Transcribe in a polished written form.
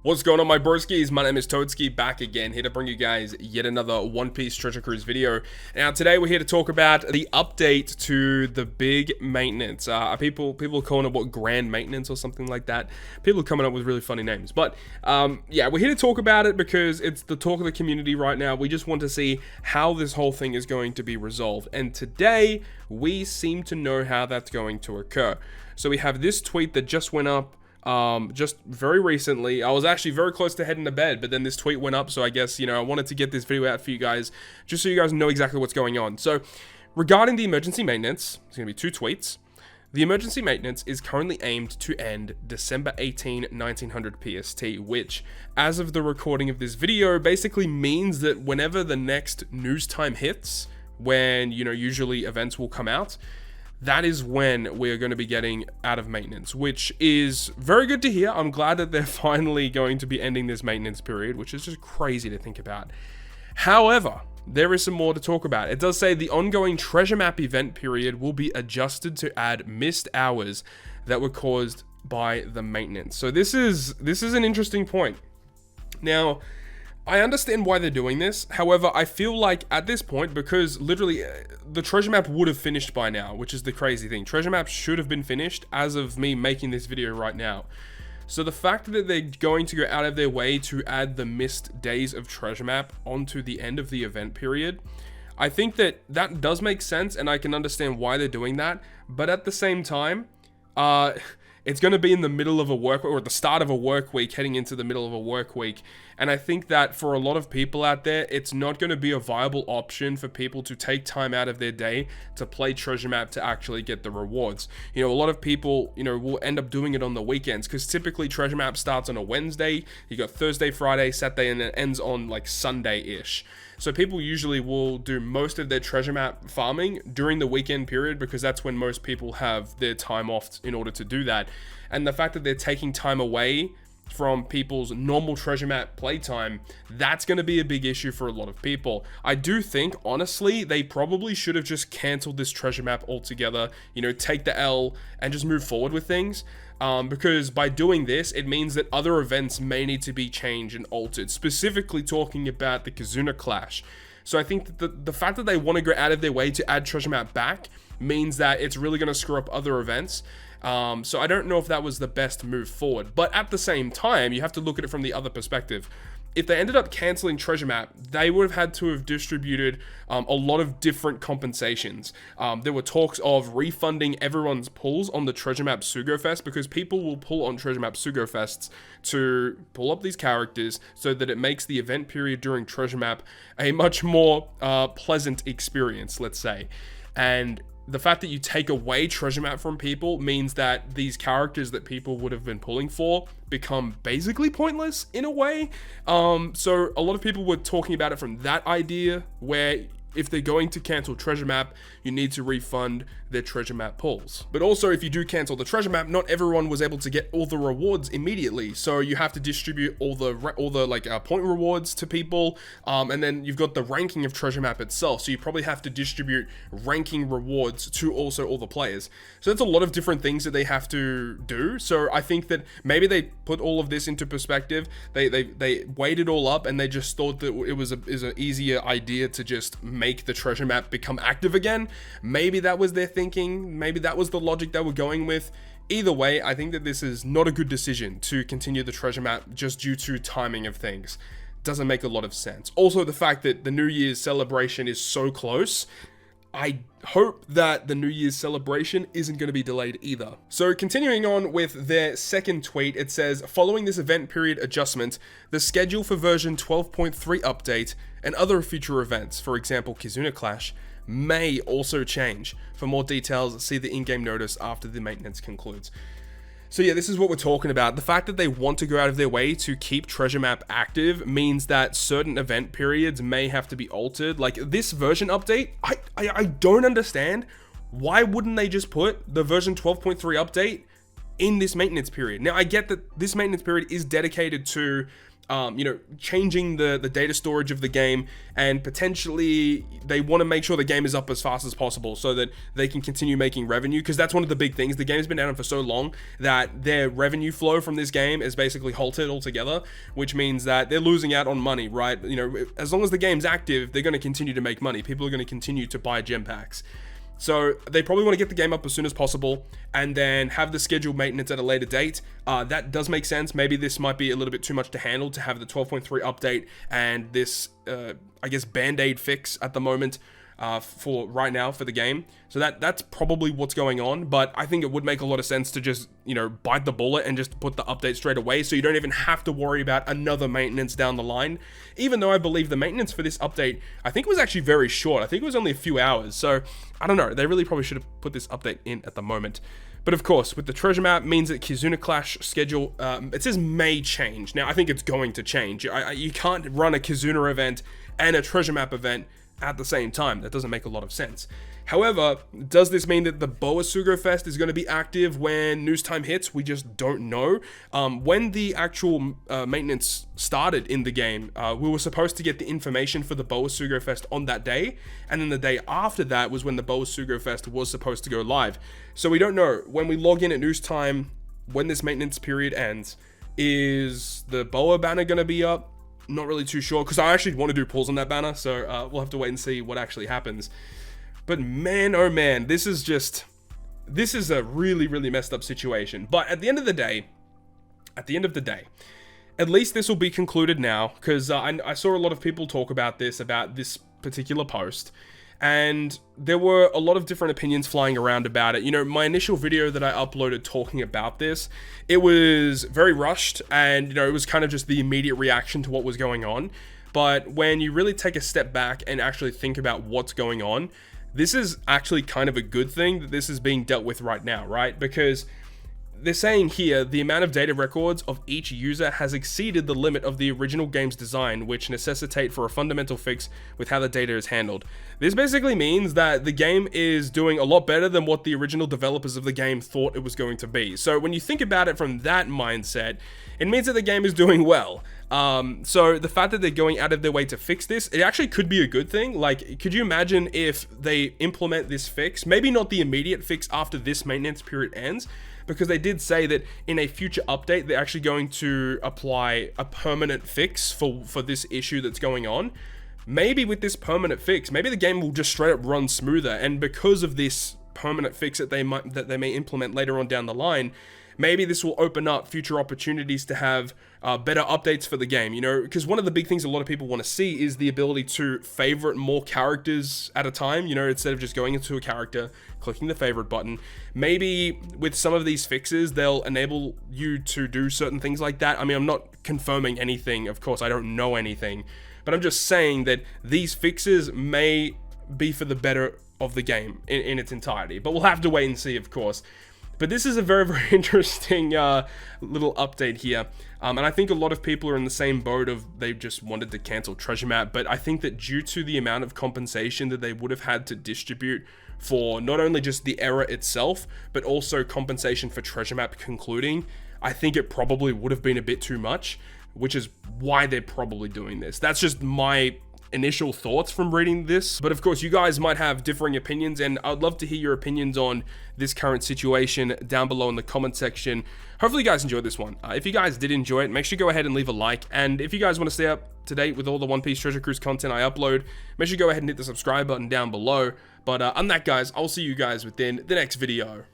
What's going on, my broskiis? My name is Toadskii, back again, here to bring you guys yet another One Piece Treasure Cruise video. Now, today we're here to talk about the update to the big maintenance. People are calling it, what, Grand Maintenance or something like that. People are coming up with really funny names. But, yeah, we're here to talk about it because it's the talk of the community right now. We just want to see how this whole thing is going to be resolved. And today, we seem to know how that's going to occur. So we have this tweet that just went up. Just very recently. I was actually very close to heading to bed, but then this tweet went up, so I guess, I wanted to get this video out for you guys, just so you guys know exactly what's going on. So, regarding the emergency maintenance, it's going to be two tweets. The emergency maintenance is currently aimed to end December 18, 1900 PST, which, as of the recording of this video, basically means that whenever the next news time hits, when, usually events will come out, that is when we're going to be getting out of maintenance, which is very good to hear. I'm glad that they're finally going to be ending this maintenance period, which is just crazy to think about. However, there is some more to talk about. It does say the ongoing treasure map event period will be adjusted to add missed hours that were caused by the maintenance. So this is an interesting point. Now, I understand why they're doing this. However, I feel like at this point, because literally the treasure map would have finished by now, which is the crazy thing. Treasure map should have been finished as of me making this video right now. So the fact that they're going to go out of their way to add the missed days of treasure map onto the end of the event period, I think that does make sense, and I can understand why they're doing that. But at the same time, it's going to be in the middle of a work week, or at the start of a work week, heading into the middle of a work week. And I think that for a lot of people out there, it's not going to be a viable option for people to take time out of their day to play treasure map to actually get the rewards. A lot of people, will end up doing it on the weekends, because typically treasure map starts on a Wednesday. You got Thursday, Friday, Saturday, and it ends on like Sunday-ish. So people usually will do most of their treasure map farming during the weekend period, because that's when most people have their time off in order to do that. And the fact that they're taking time away from people's normal treasure map playtime, that's going to be a big issue for a lot of people. I do think, honestly, they probably should have just canceled this treasure map altogether, take the L and just move forward with things. Because by doing this, it means that other events may need to be changed and altered, specifically talking about the Kizuna Clash. So I think that the fact that they want to go out of their way to add treasure map back means that it's really going to screw up other events. So I don't know if that was the best move forward. But at the same time, you have to look at it from the other perspective. If they ended up canceling treasure map, they would have had to have distributed a lot of different compensations. There were talks of refunding everyone's pulls on the treasure map Sugo Fest, because people will pull on treasure map Sugo Fests to pull up these characters so that it makes the event period during treasure map a much more pleasant experience, let's say. And the fact that you take away treasure map from people means that these characters that people would have been pulling for become basically pointless in a way. So a lot of people were talking about it from that idea, where if they're going to cancel treasure map, you need to refund their treasure map pulls. But also, if you do cancel the treasure map, not everyone was able to get all the rewards immediately. So you have to distribute all the point rewards to people. And then you've got the ranking of treasure map itself. So you probably have to distribute ranking rewards to also all the players. So that's a lot of different things that they have to do. So I think that maybe they put all of this into perspective. They weighed it all up, and they just thought that it was an easier idea to just make the treasure map become active again. Maybe that was their thinking. Maybe that was the logic they were going with. Either way, I think that this is not a good decision to continue the treasure map just due to timing of things. Doesn't make a lot of sense. Also, the fact that the New Year's celebration is so close, I hope that the New Year's celebration isn't going to be delayed either. So continuing on with their second tweet, it says, following this event period adjustment, the schedule for version 12.3 update and other future events, for example Kizuna Clash, may also change. For more details, see the in-game notice after the maintenance concludes. So yeah, this is what we're talking about. The fact that they want to go out of their way to keep treasure map active means that certain event periods may have to be altered. Like this version update, I don't understand. Why wouldn't they just put the version 12.3 update in this maintenance period. Now, I get that this maintenance period is dedicated to changing the data storage of the game, and potentially they want to make sure the game is up as fast as possible so that they can continue making revenue, because that's one of the big things. The game's been down for so long that their revenue flow from this game is basically halted altogether, which means that they're losing out on money, right? As long as the game's active, they're going to continue to make money. People are going to continue to buy gem packs. So they probably want to get the game up as soon as possible and then have the scheduled maintenance at a later date. That does make sense. Maybe this might be a little bit too much to handle to have the 12.3 update and this, band-aid fix at the moment for right now for the game. So that's probably what's going on, but I think it would make a lot of sense to just, bite the bullet and just put the update straight away so you don't even have to worry about another maintenance down the line. Even though I believe the maintenance for this update, I think it was actually very short. I think it was only a few hours. So I don't know. They really probably should have put this update in at the moment. But of course, with the treasure map, means that Kizuna Clash schedule, it says may change. Now, I think it's going to change. You can't run a Kizuna event and a treasure map event at the same time. That doesn't make a lot of sense. However, does this mean that the Boa Sugo Fest is going to be active when news time hits? We just don't know. When the actual maintenance started in the game, we were supposed to get the information for the Boa Sugo Fest on that day, and then the day after that was when the Boa Sugo Fest was supposed to go live. So we don't know. When we log in at news time, when this maintenance period ends, is the Boa banner going to be up? Not really too sure, because I actually want to do pulls on that banner, so we'll have to wait and see what actually happens. But man, oh man, this is a really, really messed up situation. But at the end of the day, at least this will be concluded now, because I saw a lot of people talk about this particular post, and there were a lot of different opinions flying around about it. My initial video that I uploaded talking about this, it was very rushed, and it was kind of just the immediate reaction to what was going on. But when you really take a step back and actually think about what's going on, this is actually kind of a good thing that this is being dealt with right now, right? Because they're saying here, the amount of data records of each user has exceeded the limit of the original game's design, which necessitate for a fundamental fix with how the data is handled. This basically means that the game is doing a lot better than what the original developers of the game thought it was going to be. So when you think about it from that mindset, it means that the game is doing well. So the fact that they're going out of their way to fix this, it actually could be a good thing. Like, could you imagine if they implement this fix, maybe not the immediate fix after this maintenance period ends, because they did say that in a future update, they're actually going to apply a permanent fix for this issue that's going on. Maybe with this permanent fix, maybe the game will just straight up run smoother. And because of this permanent fix that they may implement later on down the line, maybe this will open up future opportunities to have better updates for the game, because one of the big things a lot of people want to see is the ability to favorite more characters at a time, instead of just going into a character, clicking the favorite button. Maybe with some of these fixes, they'll enable you to do certain things like that. I mean, I'm not confirming anything, of course, I don't know anything, but I'm just saying that these fixes may be for the better of the game in its entirety, but we'll have to wait and see, of course. But this is a very, very interesting little update here. And I think a lot of people are in the same boat of they just wanted to cancel Treasure Map. But I think that due to the amount of compensation that they would have had to distribute for not only just the error itself, but also compensation for Treasure Map concluding, I think it probably would have been a bit too much, which is why they're probably doing this. That's just my initial thoughts from reading this, but of course you guys might have differing opinions, and I'd love to hear your opinions on this current situation down below in the comment section. Hopefully you guys enjoyed this one. If you guys did enjoy it, make sure you go ahead and leave a like, and if you guys want to stay up to date with all the One Piece Treasure Cruise content I upload, make sure you go ahead and hit the subscribe button down below. But on that, guys, I'll see you guys within the next video.